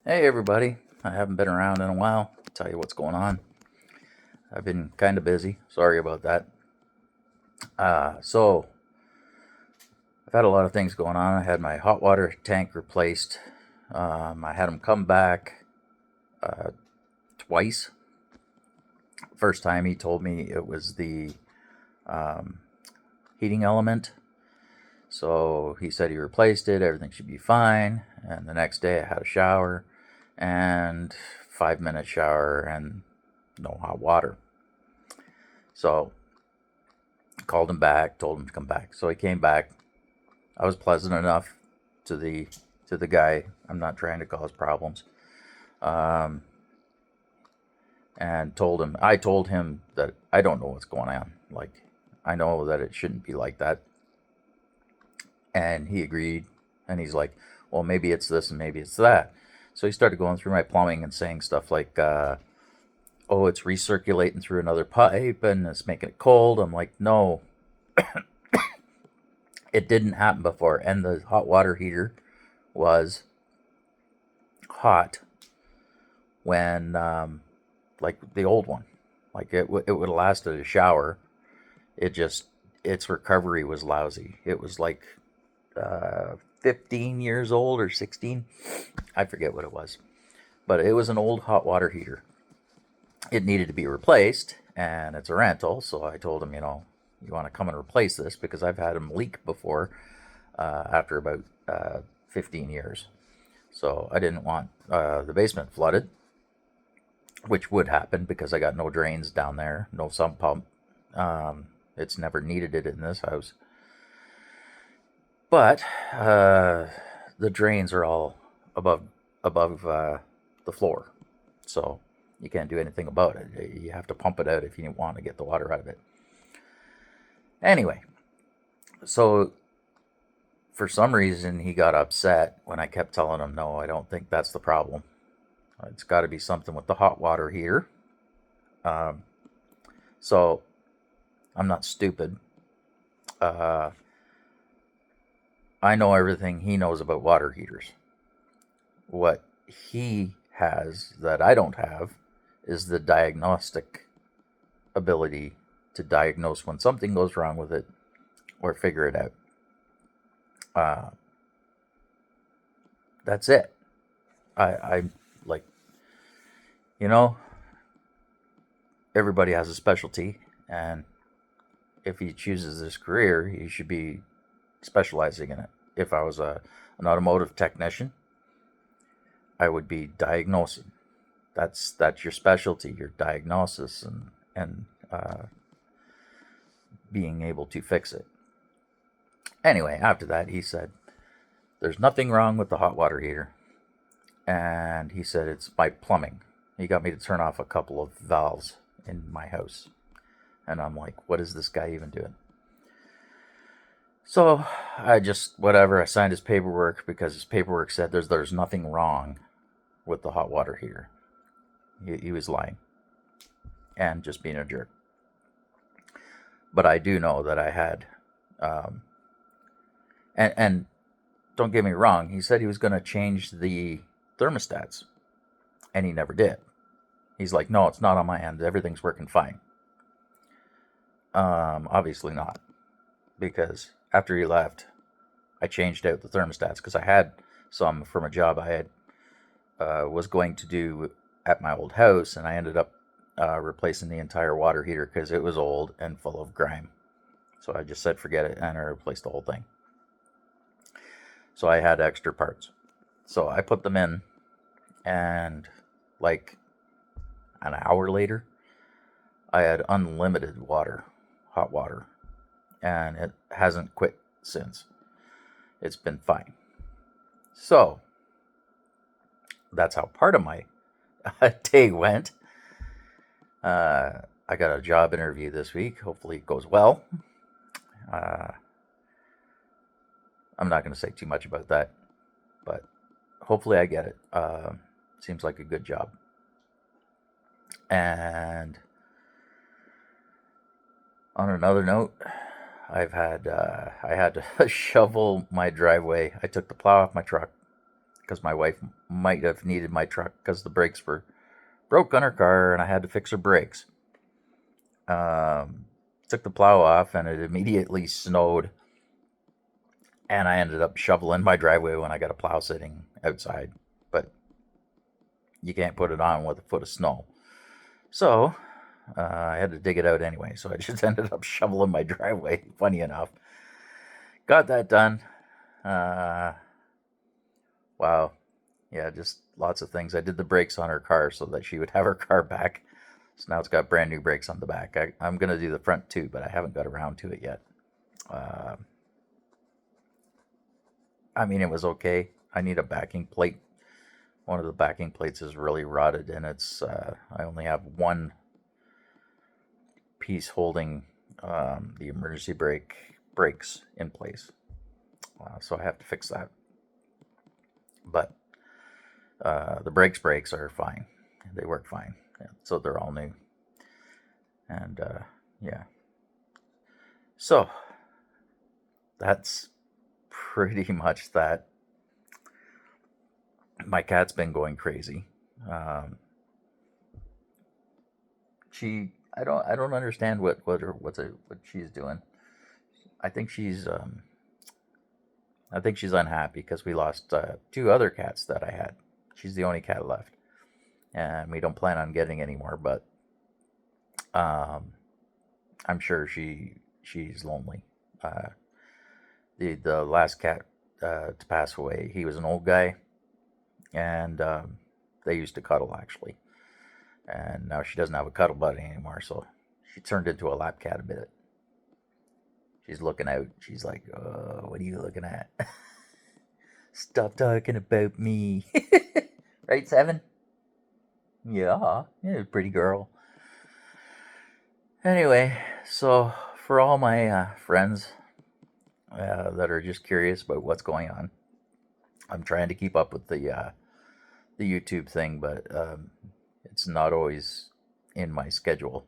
Hey everybody, I haven't been around in a while. Tell you what's going on. I've been kind of busy. Sorry about that. So I've had a lot of things going on. I had my hot water tank replaced. I had them come back uh, twice. First time he told me it was the um, heating element. So he said he replaced it. Everything should be fine. And the next day I had a shower and 5 minute shower and no hot water. So called him back, told him to come back. So he came back. I was pleasant enough to the guy. I'm not trying to cause problems. Um, and I told him that I don't know what's going on. Like, I know that it shouldn't be like that. And he agreed. And he's like, well, maybe it's this and maybe it's that. So he started going through my plumbing and saying stuff like, oh, it's recirculating through another pipe and it's making it cold. I'm like, no, it didn't happen before. And the hot water heater was hot when, like the old one, like it would have lasted a shower. It just, its recovery was lousy. It was like 15 years old or 16. I forget what it was. But it was an old hot water heater. It needed to be replaced, and it's a rental. So I told him, you want to come and replace this because I've had them leak before after about 15 years. So I didn't want the basement flooded, which would happen because I got no drains down there, no sump pump. It's never needed it in this house. But the drains are all above the floor, so you can't do anything about it. You have to pump it out if you want to get the water out of it. Anyway, so for some reason he got upset when I kept telling him, no, I don't think that's the problem. It's got to be something with the hot water heater. Um, so I'm not stupid. Uh, I know everything he knows about water heaters. What he has that I don't have is the diagnostic ability to diagnose when something goes wrong with it or figure it out. Uh, that's it. I like, you know, everybody has a specialty, and if he chooses this career, he should be specializing in it. If I was an automotive technician, I would be diagnosing. That's your specialty, your diagnosis, and being able to fix it. Anyway, after that, he said, "There's nothing wrong with the hot water heater," and he said it's my plumbing. He got me to turn off a couple of valves in my house, and I'm like, "What is this guy even doing?" So I just whatever. I signed his paperwork because his paperwork said there's nothing wrong with the hot water heater. He was lying and just being a jerk. But I do know that I had, um, and don't get me wrong. He said he was going to change the thermostats, and he never did. He's like, no, it's not on my end. Everything's working fine. Obviously not, because after he left, I changed out the thermostats because I had some from a job I had was going to do at my old house, and I ended up replacing the entire water heater because it was old and full of grime. So I just said forget it, and I replaced the whole thing. So I had extra parts. So I put them in, and like an hour later, I had unlimited water, hot water, and it hasn't quit since. It's been fine. So that's how part of my day went. I got a job interview this week. Hopefully, it goes well. Uh, I'm not going to say too much about that, but hopefully, I get it. Seems like a good job. And on another note, I had to shovel my driveway. I took the plow off my truck because my wife might have needed my truck because the brakes were broke on her car and I had to fix her brakes. Took the plow off and it immediately snowed. And I ended up shoveling my driveway when I got a plow sitting outside. But you can't put it on with a foot of snow. So I had to dig it out anyway. So I just ended up shoveling my driveway, funny enough. Got that done. Wow. Yeah, just lots of things. I did the brakes on her car so that she would have her car back. So now it's got brand new brakes on the back. I'm going to do the front too, but I haven't got around to it yet. I mean, it was okay. I need a backing plate. One of the backing plates is really rotted, and I only have one piece holding the emergency brakes in place. So I have to fix that. But the brakes are fine. They work fine. Yeah, so they're all new. And yeah. So that's pretty much that. My cat's been going crazy. I don't understand what she's doing. I think she's unhappy because we lost two other cats that I had. She's the only cat left, and we don't plan on getting any more. But I'm sure she's lonely. The last cat to pass away, he was an old guy, and they used to cuddle actually. And now she doesn't have a cuddle buddy anymore, so she turned into a lap cat a bit. She's looking out. She's like, what are you looking at? Stop talking about me. Right, Seven? Yeah, pretty girl. Anyway, so for all my friends that are just curious about what's going on, I'm trying to keep up with the YouTube thing, but it's not always in my schedule.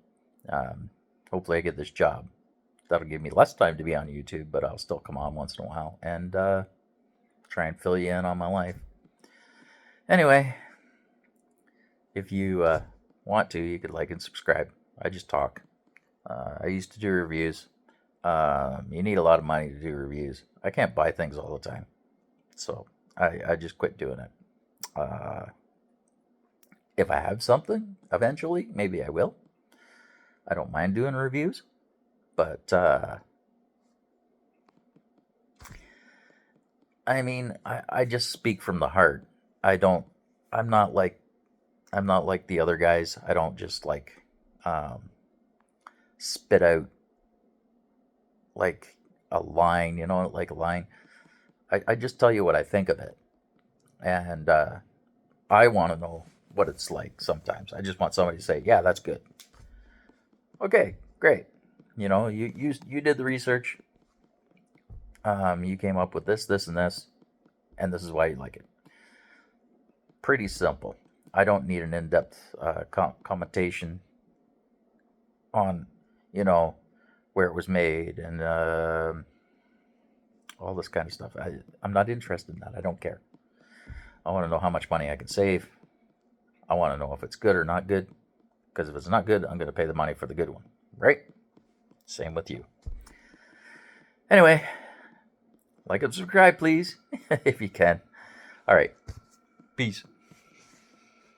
Hopefully I get this job. That'll give me less time to be on YouTube, but I'll still come on once in a while and try and fill you in on my life. Anyway, if you want to, you could like and subscribe. I just talk. I used to do reviews. You need a lot of money to do reviews. I can't buy things all the time. So I just quit doing it. If I have something, eventually, maybe I will. I don't mind doing reviews. But I mean, I just speak from the heart. I'm not like the other guys. I don't just like spit out like a line, like a line. I just tell you what I think of it. And I want to know what it's like sometimes. I just want somebody to say, yeah, that's good. Okay, great. You did the research. You came up with this, and this is why you like it. Pretty simple. I don't need an in-depth commentation on, where it was made and all this kind of stuff. I'm not interested in that. I don't care. I want to know how much money I can save. I want to know if it's good or not good. Because if it's not good, I'm going to pay the money for the good one. Right? Same with you. Anyway, like and subscribe, please, if you can. All right. Peace.